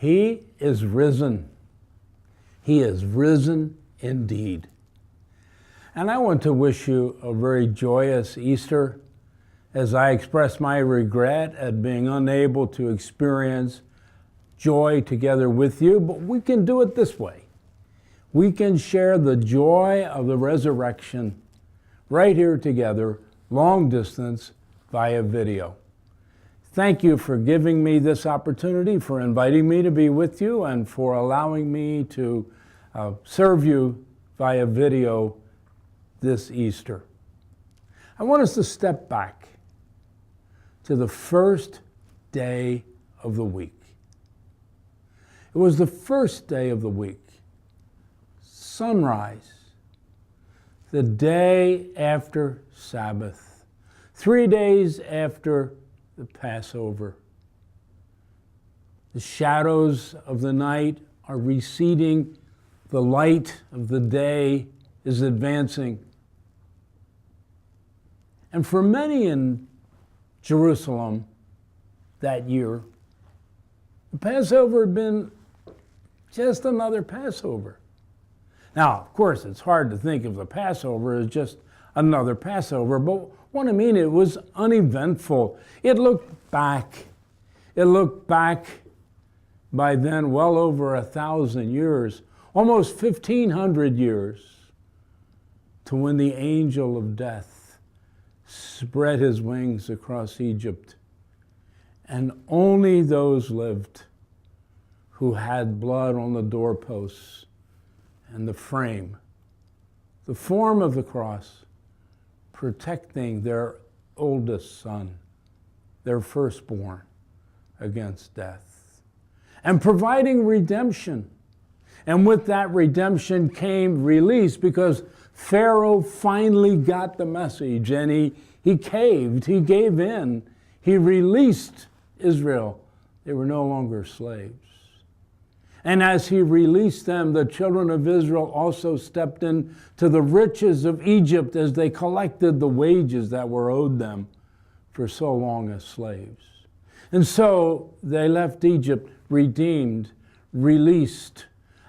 He is risen. He is risen indeed. And I want to wish you a very joyous Easter as I express my regret at being unable to experience joy together with you, but we can do it this way. We can share the joy of the resurrection right here together, long distance, via video. Thank you for giving me this opportunity, for inviting me to be with you, and for allowing me to serve you via video this Easter. I want us to step back to the first day of the week. It was the first day of the week, sunrise, the day after Sabbath, 3 days after the Passover. The shadows of the night are receding. The light of the day is advancing. And for many in Jerusalem that year, the Passover had been just another Passover. Now, of course, it's hard to think of the Passover as just another Passover, but what I mean, it was uneventful. It looked back by then well over 1,000 years, almost 1,500 years, to when the angel of death spread his wings across Egypt, and only those lived who had blood on the doorposts and the frame, the form of the cross, protecting their oldest son, their firstborn, against death, and providing redemption. And with that redemption came release, because Pharaoh finally got the message, and he caved, he gave in, he released Israel. They were no longer slaves. And as he released them, the children of Israel also stepped into the riches of Egypt as they collected the wages that were owed them for so long as slaves. And so they left Egypt redeemed, released,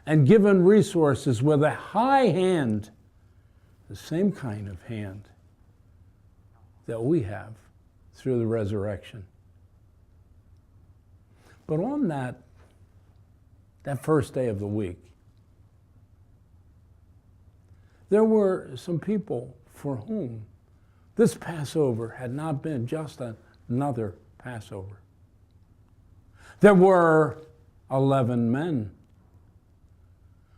and given resources with a high hand, the same kind of hand that we have through the resurrection. But on that first day of the week, there were some people for whom this Passover had not been just another Passover. There were 11 men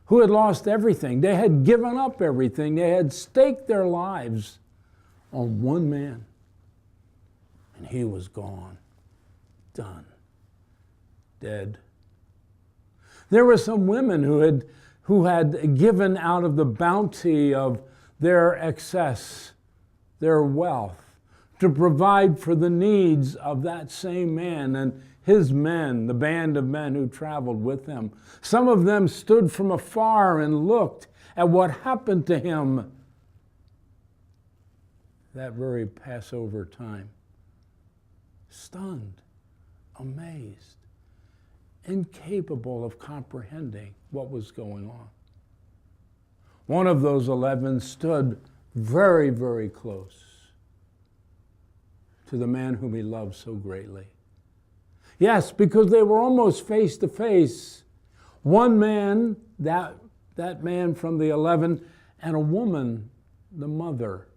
who had lost everything. They had given up everything. They had staked their lives on one man, and he was gone, done, dead. There were some women who had given out of the bounty of their excess, their wealth, to provide for the needs of that same man and his men, the band of men who traveled with him. Some of them stood from afar and looked at what happened to him that very Passover time, stunned, amazed, incapable of comprehending what was going on. One of those 11 stood very, very close to the man whom he loved so greatly. Yes, because they were almost face to face. One man, that man from the 11, and a woman, the mother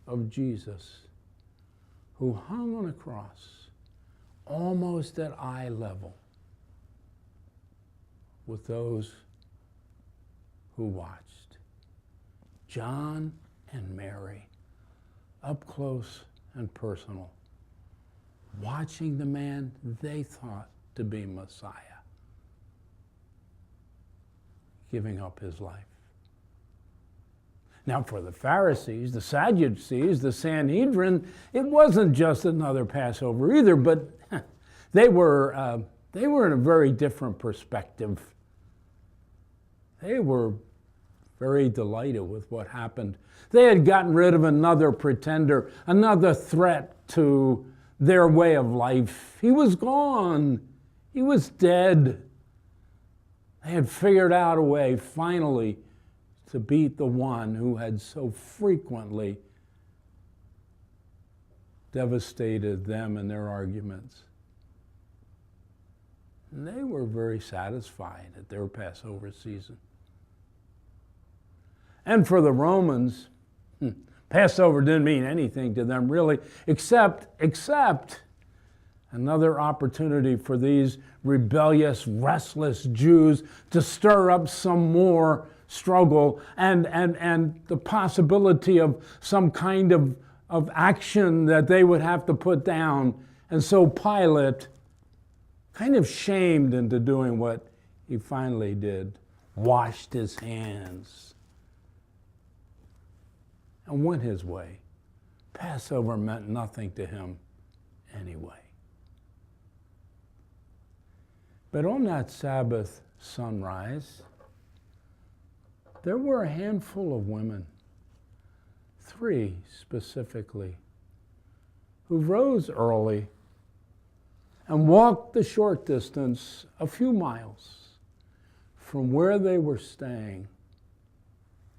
of Jesus, who hung on a cross almost at eye level with those who watched. John and Mary, up close and personal, watching the man they thought to be Messiah giving up his life. Now, for the Pharisees, the Sadducees, the Sanhedrin, it wasn't just another Passover either, but they were in a very different perspective. They were very delighted with what happened. They had gotten rid of another pretender, another threat to their way of life. He was gone. He was dead. They had figured out a way, finally, to beat the one who had so frequently devastated them in their arguments. And they were very satisfied at their Passover season. And for the Romans, Passover didn't mean anything to them really, except another opportunity for these rebellious, restless Jews to stir up some more struggle and the possibility of some kind of action that they would have to put down. And so Pilate, kind of shamed into doing what he finally did, washed his hands and went his way. Passover meant nothing to him anyway. But on that Sabbath sunrise, there were a handful of women, 3 specifically, who rose early and walked the short distance, a few miles, from where they were staying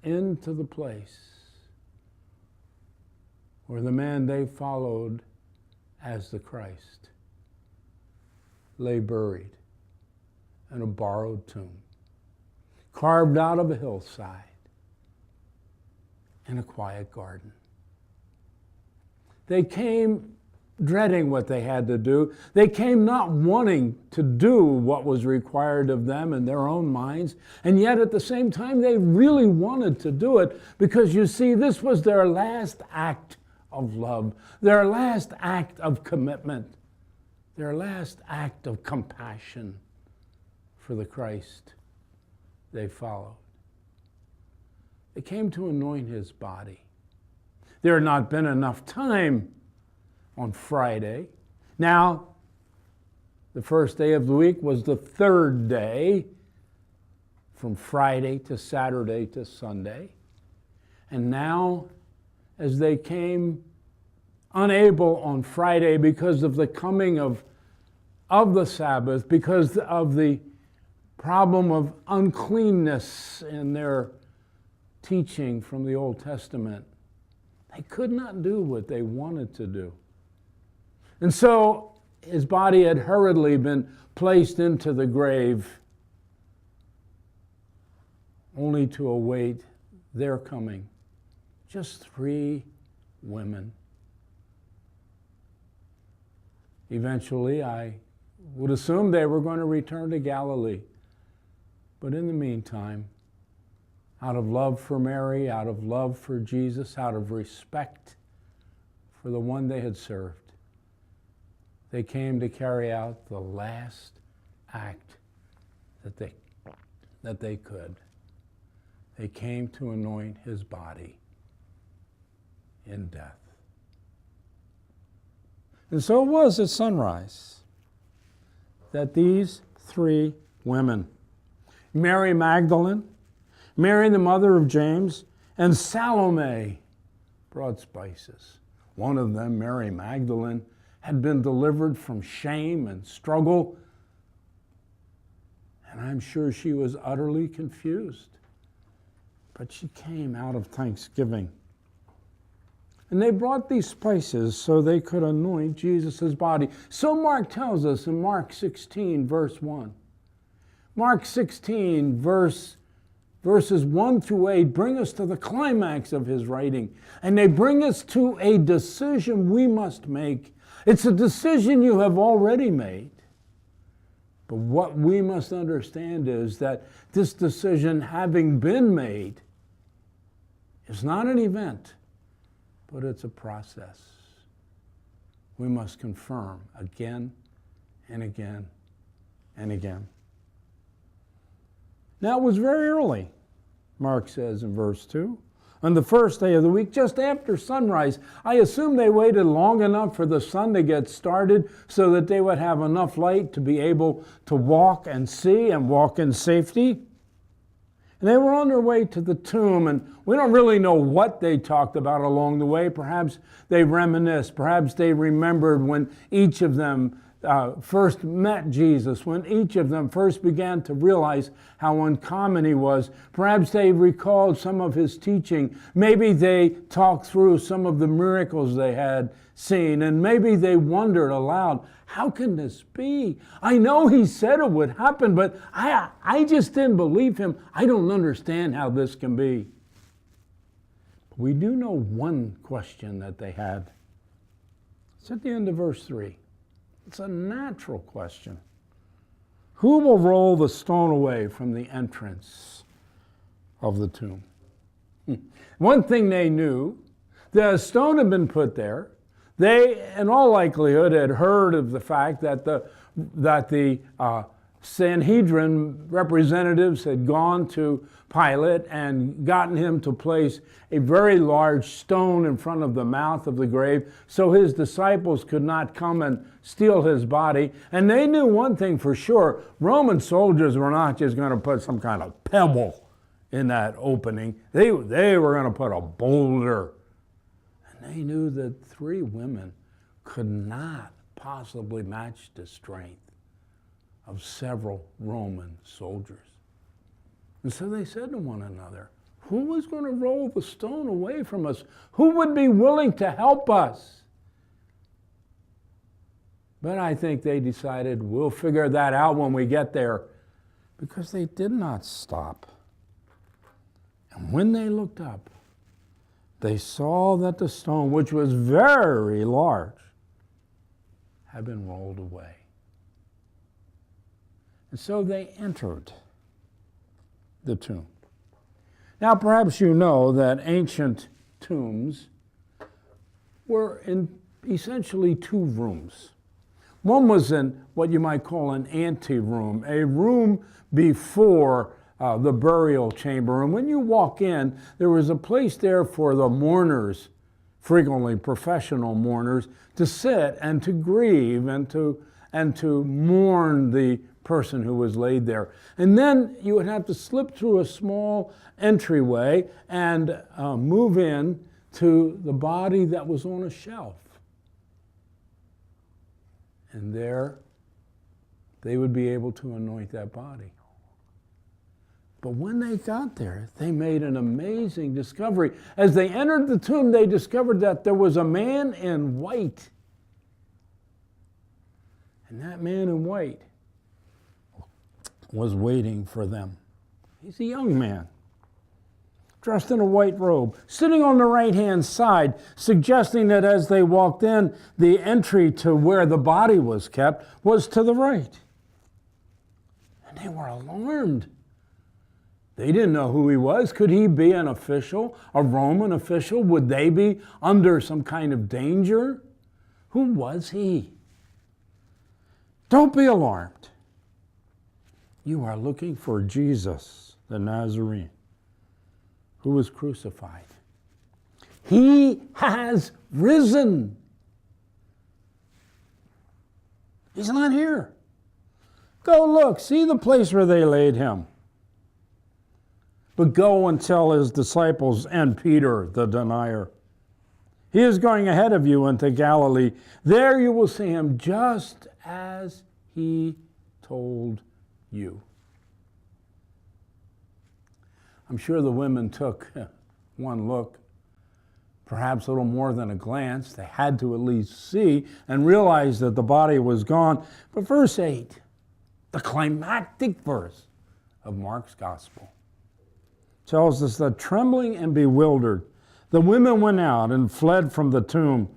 into the place where the man they followed as the Christ lay buried in a borrowed tomb, carved out of a hillside in a quiet garden. They came dreading what they had to do. They came not wanting to do what was required of them in their own minds, and yet at the same time they really wanted to do it because, you see, this was their last act of love, their last act of commitment, their last act of compassion for the Christ they followed. They came to anoint his body. There had not been enough time on Friday. Now, the first day of the week was the 3rd day, from Friday to Saturday to Sunday. And now, as they came unable on Friday because of the coming of the Sabbath, because of the problem of uncleanness in their teaching from the Old Testament, they could not do what they wanted to do. And so his body had hurriedly been placed into the grave, only to await their coming. Just 3 women. Eventually, I would assume they were going to return to Galilee. But in the meantime, out of love for Mary, out of love for Jesus, out of respect for the one they had served, they came to carry out the last act that they could. They came to anoint his body in death. And so it was at sunrise that these 3 women, Mary Magdalene, Mary the mother of James, and Salome, brought spices. One of them, Mary Magdalene, had been delivered from shame and struggle, and I'm sure she was utterly confused. But she came out of thanksgiving. And they brought these spices so they could anoint Jesus' body. So Mark tells us in Mark 16, verse 1. Mark 16, verses 1 through 8 bring us to the climax of his writing. And they bring us to a decision we must make. It's a decision you have already made. But what we must understand is that this decision, having been made, is not an event, but it's a process. We must confirm again and again and again. Now, it was very early, Mark says in verse 2. On the first day of the week, just after sunrise. I assume they waited long enough for the sun to get started so that they would have enough light to be able to walk and see and walk in safety. And they were on their way to the tomb, and we don't really know what they talked about along the way. Perhaps they reminisced. Perhaps they remembered when each of them first met Jesus, when each of them first began to realize how uncommon he was. Perhaps they recalled some of his teaching. Maybe they talked through some of the miracles they had seen, and maybe they wondered aloud, how can this be? I know he said it would happen, but I just didn't believe him. I don't understand how this can be. But we do know one question that they had. It's at the end of verse 3. It's a natural question. Who will roll the stone away from the entrance of the tomb? One thing they knew, the stone had been put there. They, in all likelihood, had heard of the fact that the Sanhedrin representatives had gone to Pilate and gotten him to place a very large stone in front of the mouth of the grave so his disciples could not come and steal his body. And they knew one thing for sure: Roman soldiers were not just going to put some kind of pebble in that opening. They were going to put a boulder. And they knew that 3 women could not possibly match the strength of several Roman soldiers. And so they said to one another, who is going to roll the stone away from us? Who would be willing to help us? But I think they decided, we'll figure that out when we get there, because they did not stop. And when they looked up, they saw that the stone, which was very large, had been rolled away. And so they entered the tomb. Now, perhaps you know that ancient tombs were in essentially 2 rooms. One was in what you might call an anteroom, a room before the burial chamber. And when you walk in, there was a place there for the mourners, frequently professional mourners, to sit and to grieve and to mourn the person who was laid there. And then you would have to slip through a small entryway and move in to the body that was on a shelf. And there they would be able to anoint that body. But when they got there, they made an amazing discovery. As they entered the tomb, they discovered that there was a man in white. And that man in white was waiting for them. He's a young man, dressed in a white robe, sitting on the right-hand side, suggesting that as they walked in, the entry to where the body was kept was to the right. And they were alarmed. They didn't know who he was. Could he be an official, a Roman official? Would they be under some kind of danger? Who was he? Don't be alarmed. You are looking for Jesus, the Nazarene, who was crucified. He has risen. He's not here. Go look, see the place where they laid him. But go and tell his disciples and Peter, the denier, he is going ahead of you into Galilee. There you will see him just as he told you. I'm sure the women took one look, perhaps a little more than a glance. They had to at least see and realize that the body was gone. But verse 8, the climactic verse of Mark's gospel, tells us that trembling and bewildered, the women went out and fled from the tomb.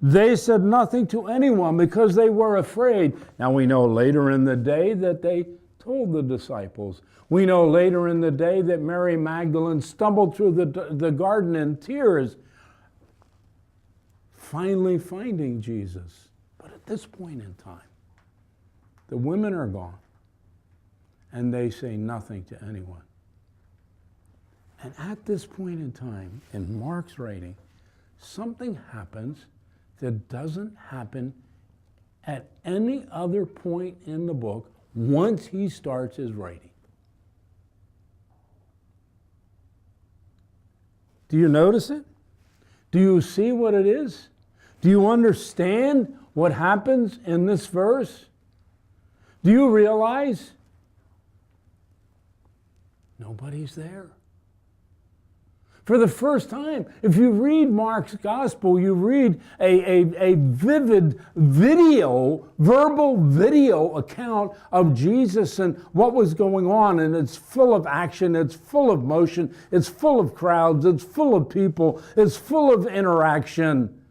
They said nothing to anyone because they were afraid. Now we know later in the day that they told the disciples. We know later in the day that Mary Magdalene stumbled through the garden in tears, finally finding Jesus. But at this point in time, the women are gone, and they say nothing to anyone. And at this point in time, in Mark's writing, something happens that doesn't happen at any other point in the book once he starts his writing. Do you notice it? Do you see what it is? Do you understand what happens in this verse? Do you realize nobody's there? For the first time, if you read Mark's gospel, you read a vivid verbal video account of Jesus and what was going on, and it's full of action, it's full of motion, it's full of crowds, it's full of people, it's full of interaction.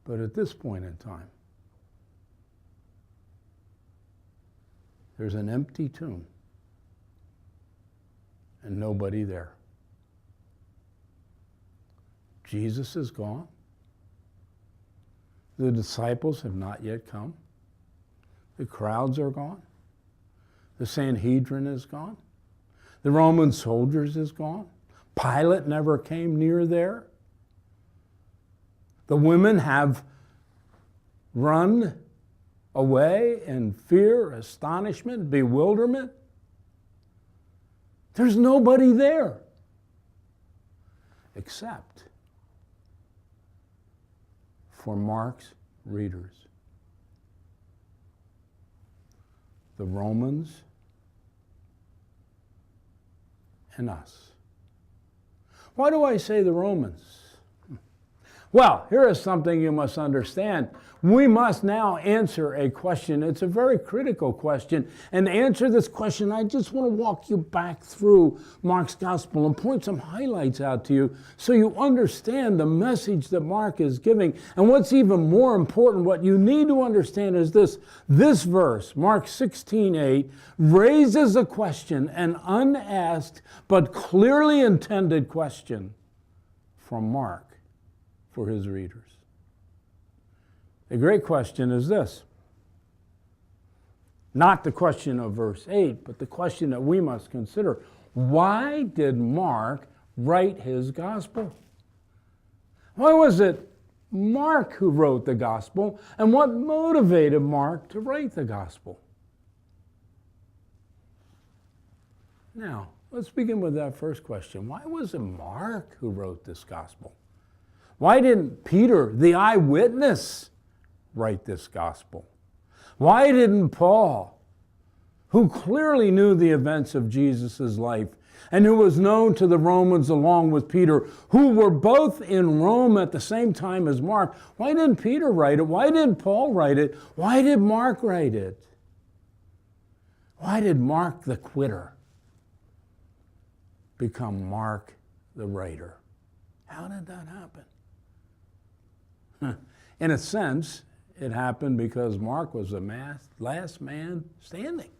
But at this point in time, there's an empty tomb. And nobody there. Jesus is gone. The disciples have not yet come. The crowds are gone. The Sanhedrin is gone. The Roman soldiers is gone. Pilate never came near there. The women have run away in fear, astonishment, bewilderment. There's nobody there except for Mark's readers. The Romans and us. Why do I say the Romans? Well, here is something you must understand. We must now answer a question. It's a very critical question. And to answer this question, I just want to walk you back through Mark's gospel and point some highlights out to you so you understand the message that Mark is giving. And what's even more important, what you need to understand is this. This verse, Mark 16:8, raises a question, an unasked but clearly intended question from Mark for his readers. The great question is this. Not the question of verse 8, but the question that we must consider. Why did Mark write his gospel? Why was it Mark who wrote the gospel? And what motivated Mark to write the gospel? Now, let's begin with that first question. Why was it Mark who wrote this gospel? Why didn't Peter, the eyewitness, write this gospel? Why didn't Paul, who clearly knew the events of Jesus' life and who was known to the Romans along with Peter, who were both in Rome at the same time as Mark, why didn't Peter write it? Why didn't Paul write it? Why did Mark write it? Why did Mark the quitter become Mark the writer? How did that happen? In a sense, it happened because Mark was the last man standing.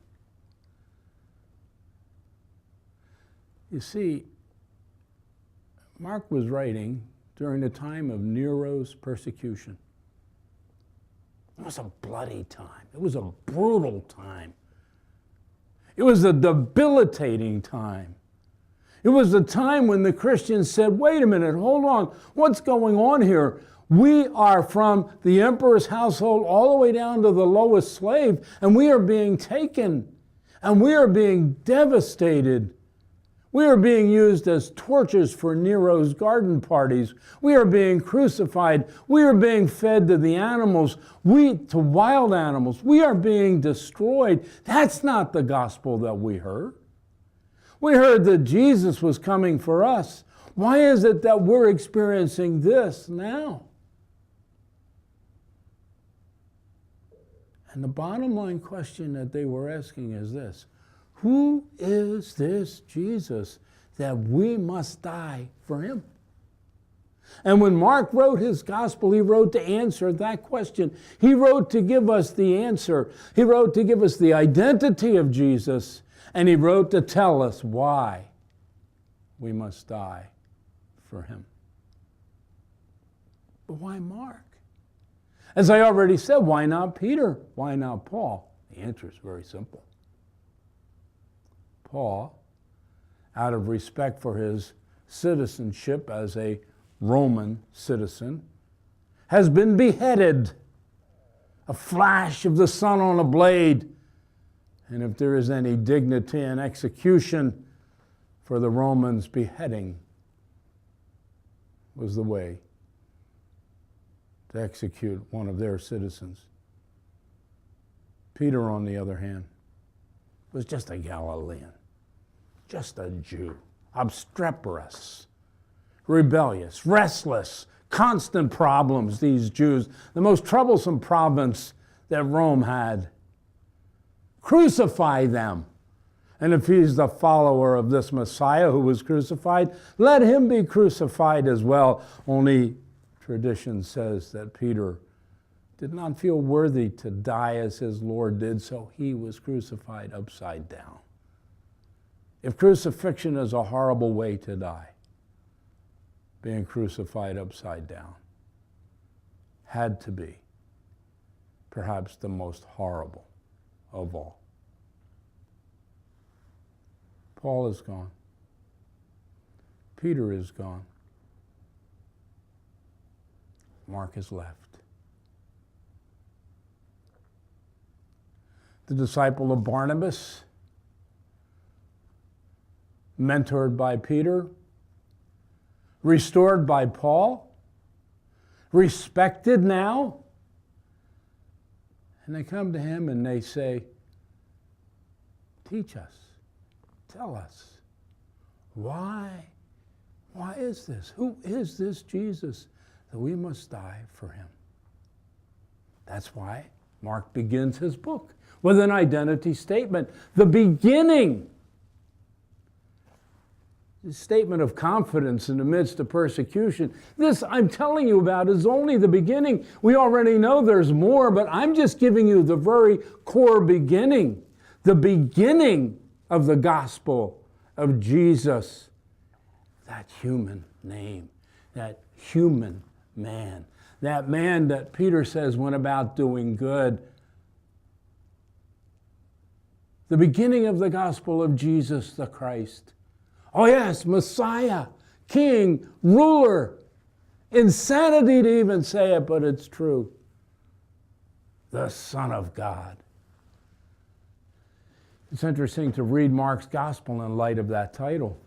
You see, Mark was writing during the time of Nero's persecution. It was a bloody time. It was a brutal time. It was a debilitating time. It was a time when the Christians said, wait a minute, hold on, what's going on here? We are from the emperor's household all the way down to the lowest slave, and we are being taken, and we are being devastated. We are being used as torches for Nero's garden parties. We are being crucified. We are being fed to the animals, to wild animals. We are being destroyed. That's not the gospel that we heard. We heard that Jesus was coming for us. Why is it that we're experiencing this now? And the bottom line question that they were asking is this: who is this Jesus that we must die for him? And when Mark wrote his gospel, he wrote to answer that question. He wrote to give us the answer. He wrote to give us the identity of Jesus, and he wrote to tell us why we must die for him. But why Mark? As I already said, why not Peter? Why not Paul? The answer is very simple. Paul, out of respect for his citizenship as a Roman citizen, has been beheaded. A flash of the sun on a blade. And if there is any dignity in execution for the Romans, beheading was the way to execute one of their citizens. Peter, on the other hand, was just a Galilean, just a Jew, obstreperous, rebellious, restless, constant problems, these Jews, the most troublesome province that Rome had. Crucify them. And if he's the follower of this Messiah who was crucified, let him be crucified as well. Only tradition says that Peter did not feel worthy to die as his Lord did, so he was crucified upside down. If crucifixion is a horrible way to die, being crucified upside down had to be perhaps the most horrible of all. Paul is gone. Peter is gone. Mark is left. The disciple of Barnabas, mentored by Peter, restored by Paul, respected now. And they come to him and they say, teach us, tell us, why is this? Who is this Jesus that we must die for him? That's why Mark begins his book with an identity statement, the beginning. A statement of confidence in the midst of persecution. This I'm telling you about is only the beginning. We already know there's more, but I'm just giving you the very core beginning. The beginning of the gospel of Jesus. That human name, that human man. That man that Peter says went about doing good. The beginning of the gospel of Jesus the Christ. Oh yes, Messiah, King, ruler. Insanity to even say it, but it's true. The Son of God. It's interesting to read Mark's gospel in light of that title.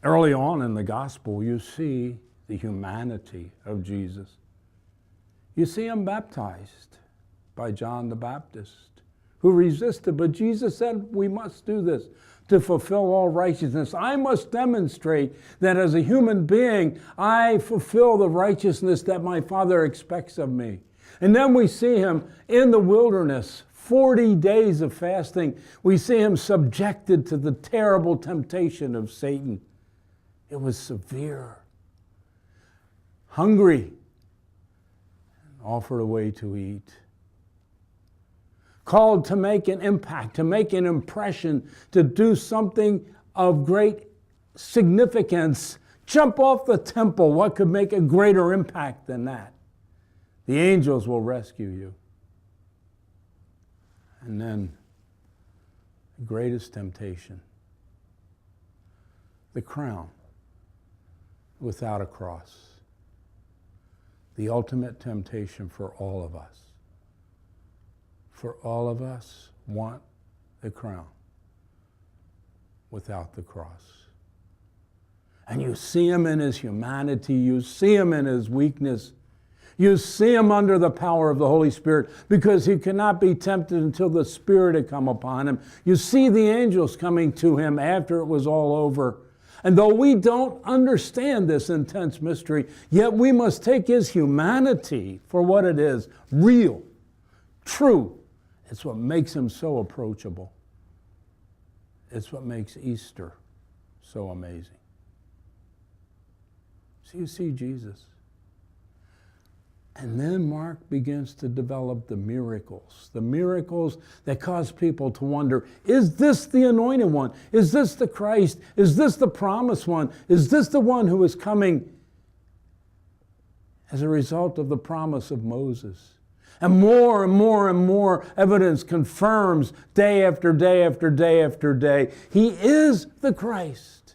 Early on in the gospel, you see the humanity of Jesus. You see him baptized by John the Baptist, who resisted, but Jesus said, we must do this to fulfill all righteousness. I must demonstrate that as a human being, I fulfill the righteousness that my Father expects of me. And then we see him in the wilderness, 40 days of fasting. We see him subjected to the terrible temptation of Satan. It was severe. Hungry, offered a way to eat. Called to make an impact, to make an impression, to do something of great significance. Jump off the temple. What could make a greater impact than that? The angels will rescue you. And then the greatest temptation, the crown without a cross. The ultimate temptation for all of us. For all of us want the crown without the cross. And you see him in his humanity. You see him in his weakness. You see him under the power of the Holy Spirit because he cannot be tempted until the Spirit had come upon him. You see the angels coming to him after it was all over. And though we don't understand this intense mystery, yet we must take his humanity for what it is, real, true. It's what makes him so approachable. It's what makes Easter so amazing. So you see Jesus. And then Mark begins to develop the miracles that cause people to wonder, is this the anointed one? Is this the Christ? Is this the promised one? Is this the one who is coming as a result of the promise of Moses? And more and more and more evidence confirms day after day after day after day, he is the Christ.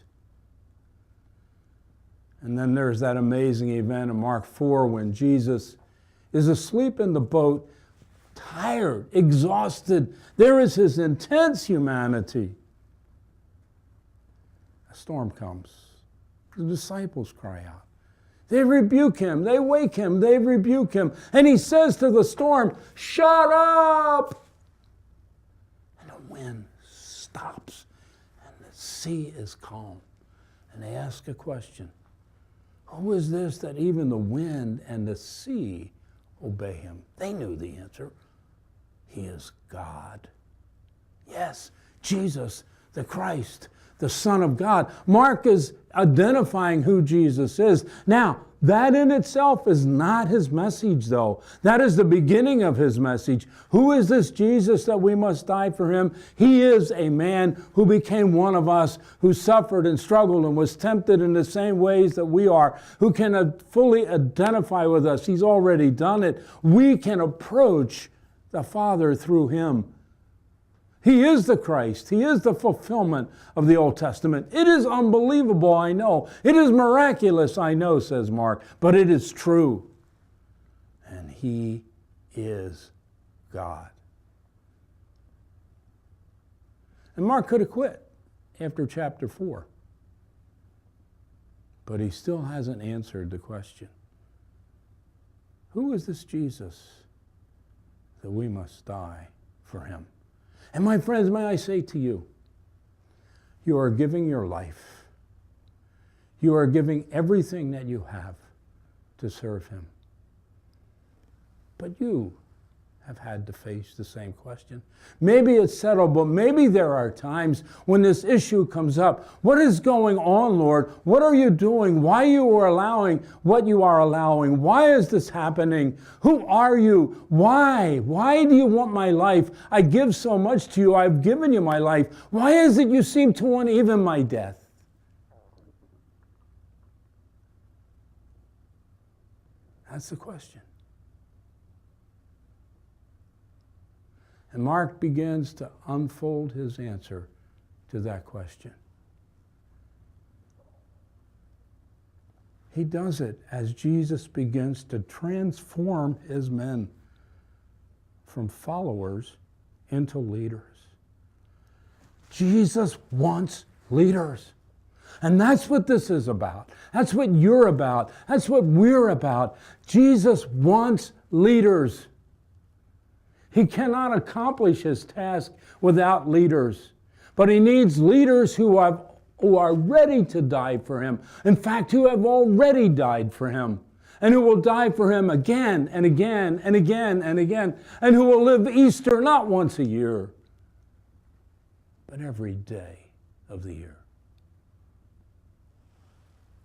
And then there's that amazing event in Mark 4 when Jesus is asleep in the boat, tired, exhausted. There is his intense humanity. A storm comes. The disciples cry out. They rebuke him. They wake him. They rebuke him. And he says to the storm, "Shut up!" And the wind stops. And the sea is calm. And they ask a question. Who is this that even the wind and the sea obey him? They knew the answer. He is God. Yes, Jesus, the Christ, the Son of God. Mark is identifying who Jesus is. Now, that in itself is not his message, though. That is the beginning of his message. Who is this Jesus that we must die for him? He is a man who became one of us, who suffered and struggled and was tempted in the same ways that we are, who can fully identify with us. He's already done it. We can approach the Father through him. He is the Christ. He is the fulfillment of the Old Testament. It is unbelievable, I know. It is miraculous, I know, says Mark, but it is true. And he is God. And Mark could have quit after chapter 4, but he still hasn't answered the question. Who is this Jesus that we must die for him? And my friends, may I say to you, you are giving your life. You are giving everything that you have to serve him. But you have had to face the same question. Maybe it's settled, but maybe there are times when this issue comes up. What is going on, Lord? What are you doing? Why you are allowing what you are allowing? Why is this happening? Who are you? Why? Why do you want my life? I give so much to you. I've given you my life. Why is it you seem to want even my death? That's the question. And Mark begins to unfold his answer to that question. He does it as Jesus begins to transform his men from followers into leaders. Jesus wants leaders. And that's what this is about. That's what you're about. That's what we're about. Jesus wants leaders. He cannot accomplish his task without leaders. But he needs leaders who are ready to die for him. In fact, who have already died for him. And who will die for him again and again and again and again. And who will live Easter not once a year, but every day of the year.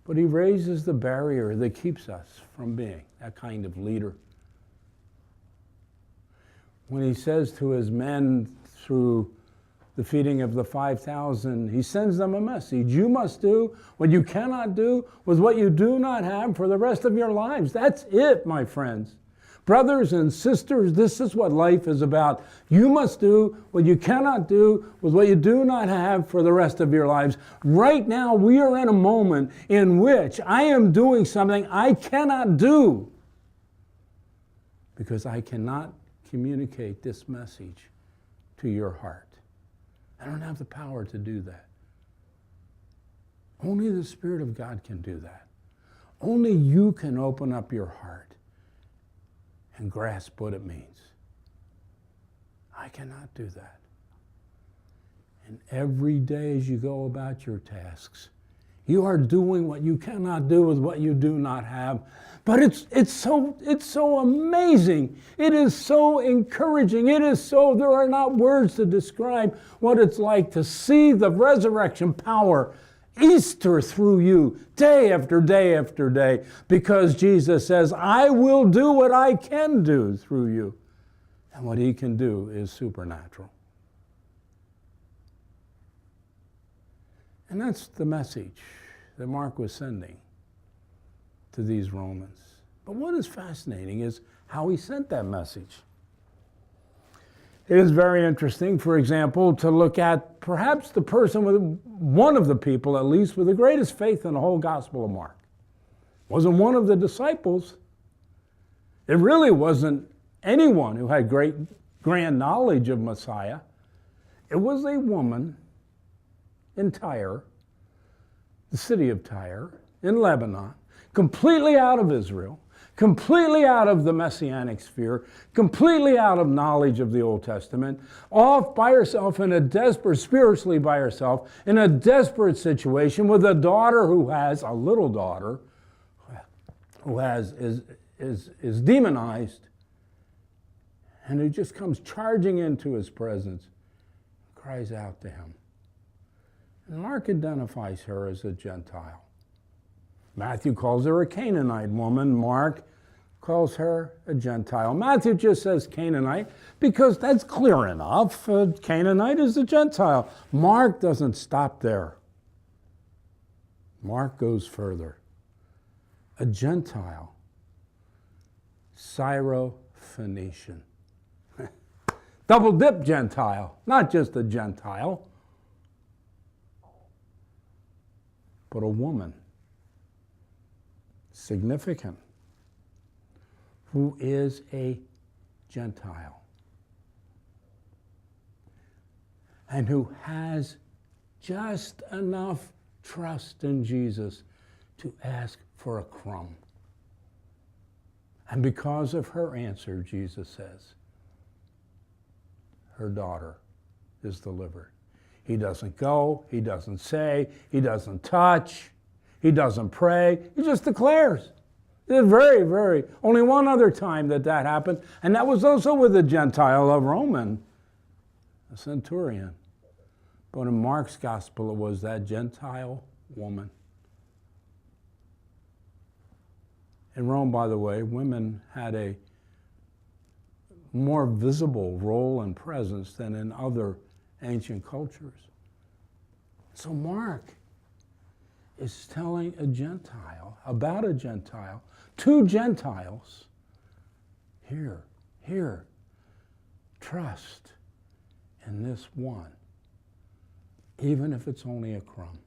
But he raises the barrier that keeps us from being that kind of leader. When he says to his men through the feeding of the 5,000, he sends them a message. You must do what you cannot do with what you do not have for the rest of your lives. That's it, my friends. Brothers and sisters, this is what life is about. You must do what you cannot do with what you do not have for the rest of your lives. Right now, we are in a moment in which I am doing something I cannot do because I cannot communicate this message to your heart. I don't have the power to do that. Only the Spirit of God can do that. Only you can open up your heart and grasp what it means. I cannot do that. And every day as you go about your tasks, you are doing what you cannot do with what you do not have. But it's so amazing. It is so encouraging. There are not words to describe what it's like to see the resurrection power Easter through you day after day after day, because Jesus says, I will do what I can do through you. And what he can do is supernatural. And that's the message that Mark was sending to these Romans. But what is fascinating is how he sent that message. It is very interesting, for example, to look at perhaps the person with one of the people, at least, with the greatest faith in the whole Gospel of Mark. It wasn't one of the disciples. It really wasn't anyone who had grand knowledge of Messiah. It was a woman in Tyre, the city of Tyre, in Lebanon. completely out of Israel, completely out of the Messianic sphere, completely out of knowledge of the Old Testament, off by herself in a desperate, spiritually by herself, in a desperate situation with a daughter who has, a little daughter, who is demonized, and who just comes charging into his presence, cries out to him. And Mark identifies her as a Gentile. Matthew calls her a Canaanite woman. Mark calls her a Gentile. Matthew just says Canaanite because that's clear enough. Canaanite is a Gentile. Mark doesn't stop there. Mark goes further. A Gentile, Syro-Phoenician. Double dip Gentile, not just a Gentile, but a woman. Significant. Who is a Gentile. And who has just enough trust in Jesus to ask for a crumb. And because of her answer, Jesus says, her daughter is delivered. He doesn't go, he doesn't say, he doesn't touch, he doesn't pray, he just declares. There's only one other time that happened, and that was also with a Gentile, a Roman, a centurion. But in Mark's gospel, it was that Gentile woman. In Rome, by the way, women had a more visible role and presence than in other ancient cultures. So Mark is telling a Gentile, about a Gentile, two Gentiles, here, trust in this one, even if it's only a crumb.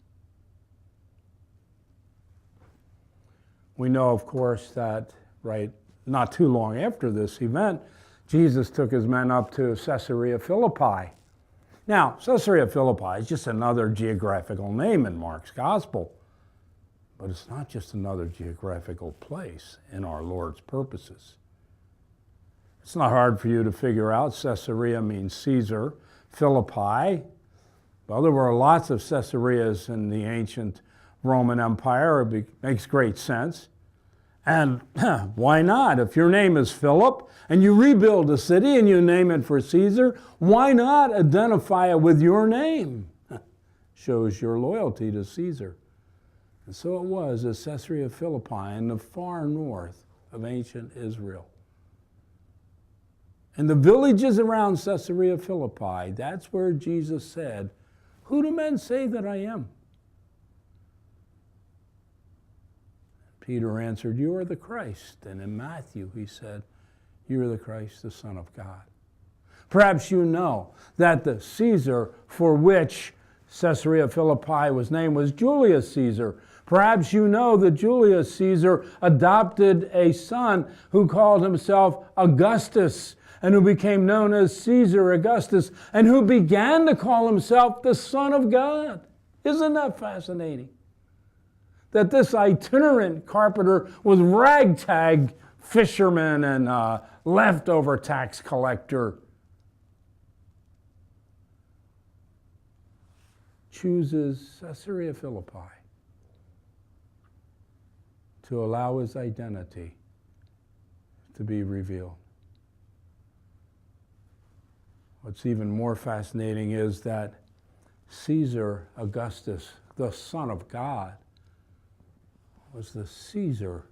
We know, of course, that not too long after this event, Jesus took his men up to Caesarea Philippi. Now, Caesarea Philippi is just another geographical name in Mark's gospel, but it's not just another geographical place in our Lord's purposes. It's not hard for you to figure out. Caesarea means Caesar, Philippi. Well, there were lots of Caesareas in the ancient Roman Empire. It makes great sense. And why not? If your name is Philip and you rebuild a city and you name it for Caesar, why not identify it with your name? Shows your loyalty to Caesar. And so it was at Caesarea Philippi in the far north of ancient Israel. And the villages around Caesarea Philippi, that's where Jesus said, "Who do men say that I am?" Peter answered, "You are the Christ." And in Matthew, he said, "You are the Christ, the Son of God." Perhaps you know that the Caesar for which Caesarea Philippi was named was Julius Caesar. Perhaps you know that Julius Caesar adopted a son who called himself Augustus and who became known as Caesar Augustus and who began to call himself the Son of God. Isn't that fascinating? That this itinerant carpenter was ragtag fisherman and leftover tax collector chooses Caesarea Philippi to allow his identity to be revealed. What's even more fascinating is that Caesar Augustus, the Son of God, was the Caesar,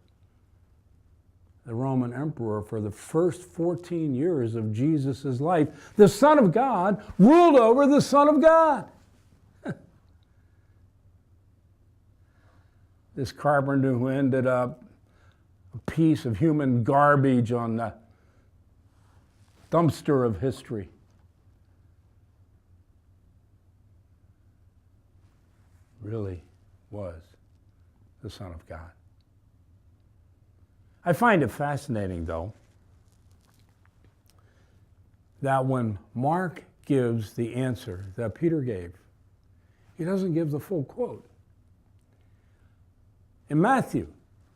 the Roman emperor, for the first 14 years of Jesus' life. The Son of God ruled over the Son of God. This carpenter who ended up a piece of human garbage on the dumpster of history. Really was the Son of God. I find it fascinating, though, that when Mark gives the answer that Peter gave, he doesn't give the full quote. In Matthew,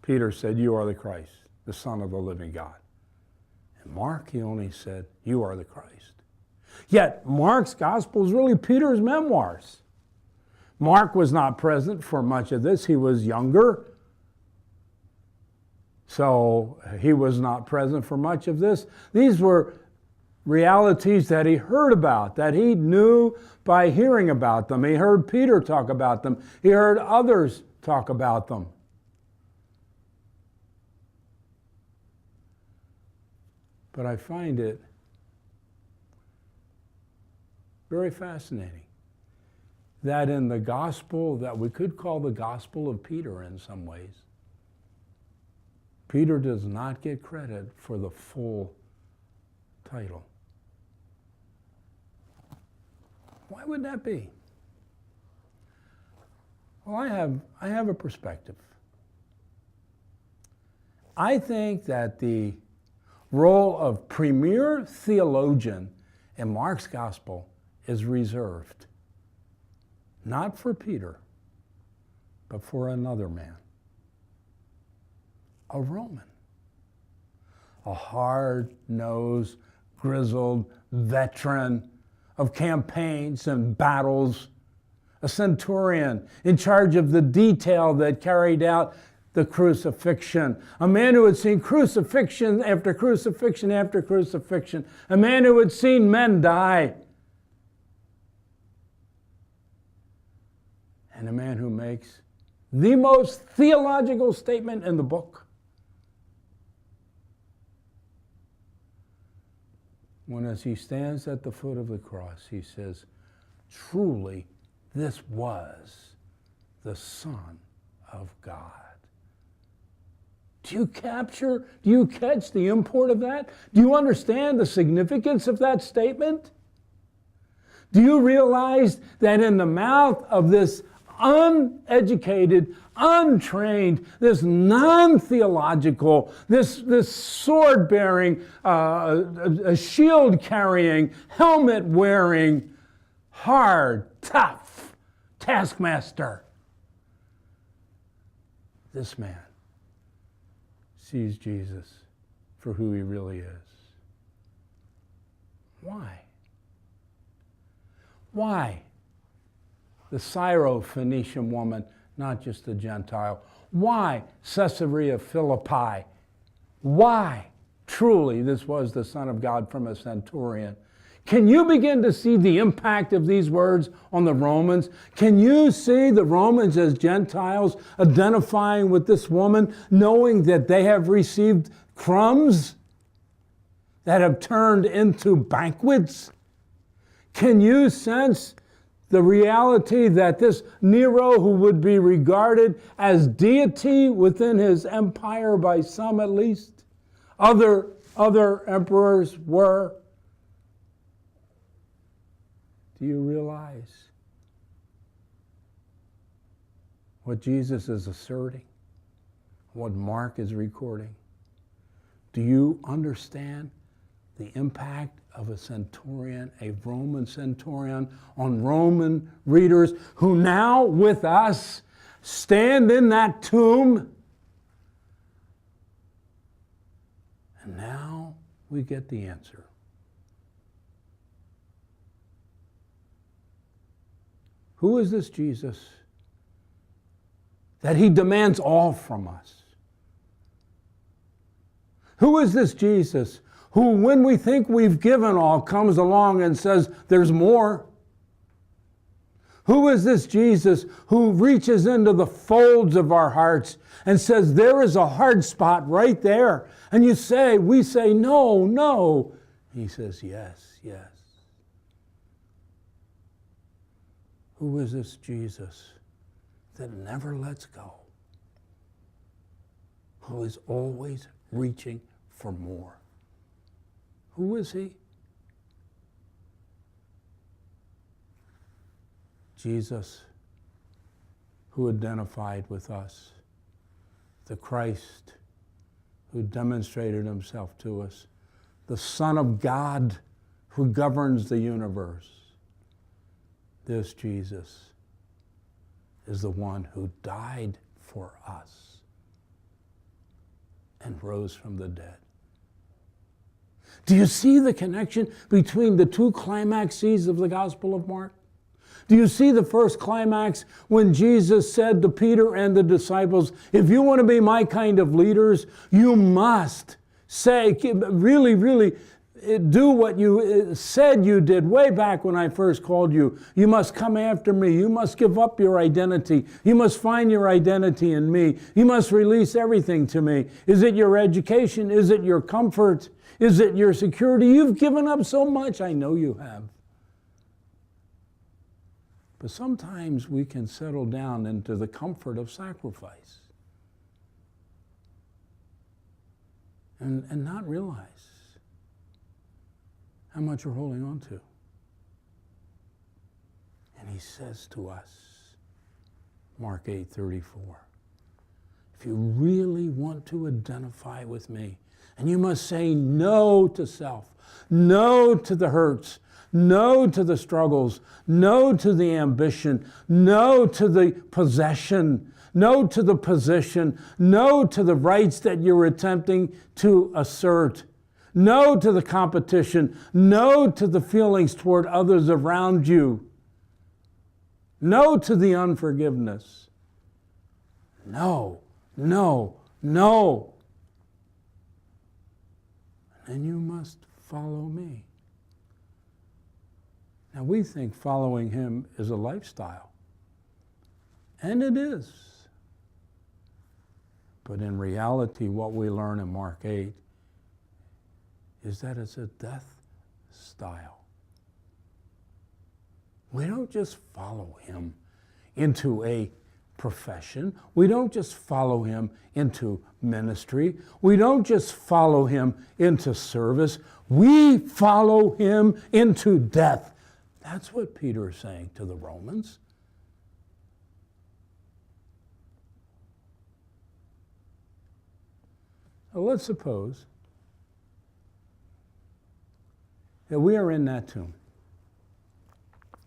Peter said, "You are the Christ, the Son of the living God." And Mark, he only said, "You are the Christ." Yet Mark's gospel is really Peter's memoirs. Mark was not present for much of this. He was younger, so he was not present for much of this. These were realities that he heard about, that he knew by hearing about them. He heard Peter talk about them. He heard others talk about them. But I find it very fascinating that in the gospel that we could call the gospel of Peter in some ways, Peter does not get credit for the full title. Why would that be? Well, I have a perspective. I think that the role of premier theologian in Mark's gospel is reserved, not for Peter, but for another man, a Roman, a hard-nosed, grizzled veteran of campaigns and battles, a centurion in charge of the detail that carried out the crucifixion, a man who had seen crucifixion after crucifixion after crucifixion, a man who had seen men die, and a man who makes the most theological statement in the book. When as he stands at the foot of the cross, he says, "Truly, this was the Son of God." Do you catch the import of that? Do you understand the significance of that statement? Do you realize that in the mouth of this uneducated, untrained, this non-theological, this sword-bearing, a shield-carrying, helmet-wearing, hard, tough taskmaster, this man sees Jesus for who he really is? Why? Why? The Syro-Phoenician woman, not just a Gentile. Why Caesarea Philippi? Why truly this was the Son of God from a centurion? Can you begin to see the impact of these words on the Romans? Can you see the Romans as Gentiles identifying with this woman, knowing that they have received crumbs that have turned into banquets? Can you sense the reality that this Nero, who would be regarded as deity within his empire by some at least, other emperors were? Do you realize what Jesus is asserting, what Mark is recording? Do you understand the impact of a centurion, a Roman centurion, on Roman readers who now with us stand in that tomb? And now we get the answer. Who is this Jesus that he demands all from us? Who is this Jesus who, when we think we've given all, comes along and says, "There's more"? Who is this Jesus who reaches into the folds of our hearts and says, "There is a hard spot right there"? And we say, "No, no." He says, "Yes, yes." Who is this Jesus that never lets go? Who is always reaching for more? Who is he? Jesus, who identified with us, the Christ who demonstrated himself to us, the Son of God who governs the universe. This Jesus is the one who died for us and rose from the dead. Do you see the connection between the two climaxes of the Gospel of Mark? Do you see the first climax when Jesus said to Peter and the disciples, if you want to be my kind of leaders, you must say, really do what you said you did way back when I first called you. You must come after me. You must give up your identity. You must find your identity in me. You must release everything to me. Is it your education? Is it your comfort? Is it your security? You've given up so much. I know you have. But sometimes we can settle down into the comfort of sacrifice and not realize how much we're holding on to. And he says to us, Mark 8:34, if you really want to identify with me, and you must say no to self, no to the hurts, no to the struggles, no to the ambition, no to the possession, no to the position, no to the rights that you're attempting to assert, no to the competition, no to the feelings toward others around you, no to the unforgiveness. No. And you must follow me. Now we think following him is a lifestyle. And it is. But in reality, what we learn in Mark 8 is that it's a death style. We don't just follow him into a profession. We don't just follow him into ministry. We don't just follow him into service. We follow him into death. That's what Peter is saying to the Romans. So let's suppose that we are in that tomb.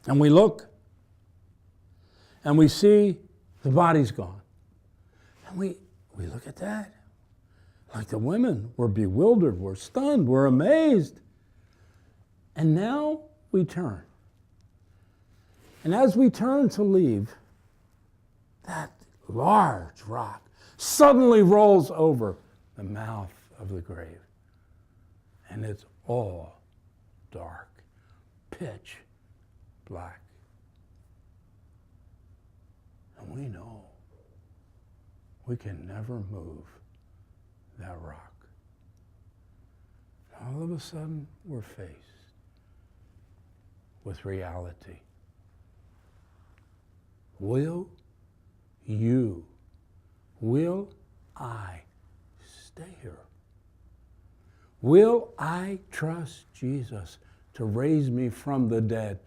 And we look and we see the body's gone. And we look at that. Like the women, we're bewildered, we're stunned, we're amazed. And now we turn. And as we turn to leave, that large rock suddenly rolls over the mouth of the grave. And it's all dark, pitch black. And we know we can never move that rock. All of a sudden, we're faced with reality. Will I stay here? Will I trust Jesus to raise me from the dead?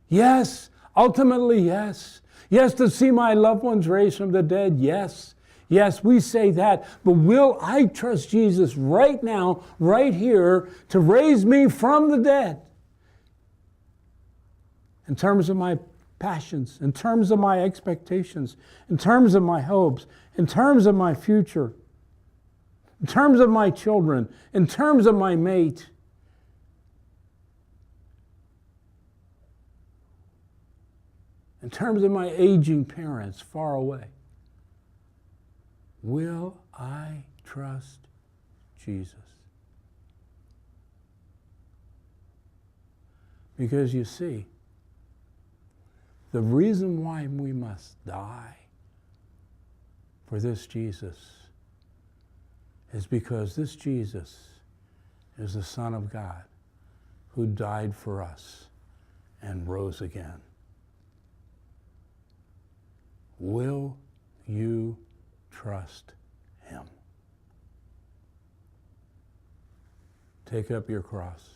Yes, ultimately, yes. Yes, to see my loved ones raised from the dead, yes. Yes, we say that. But will I trust Jesus right now, right here, to raise me from the dead? In terms of my passions, in terms of my expectations, in terms of my hopes, in terms of my future, in terms of my children, in terms of my mate. In terms of my aging parents far away. Will I trust Jesus? Because you see, the reason why we must die for this Jesus is because this Jesus is the Son of God who died for us and rose again. Will you trust him? Take up your cross.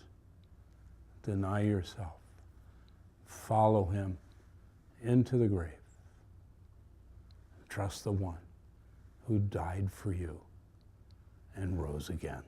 Deny yourself. Follow him into the grave. Trust the one who died for you and rose again.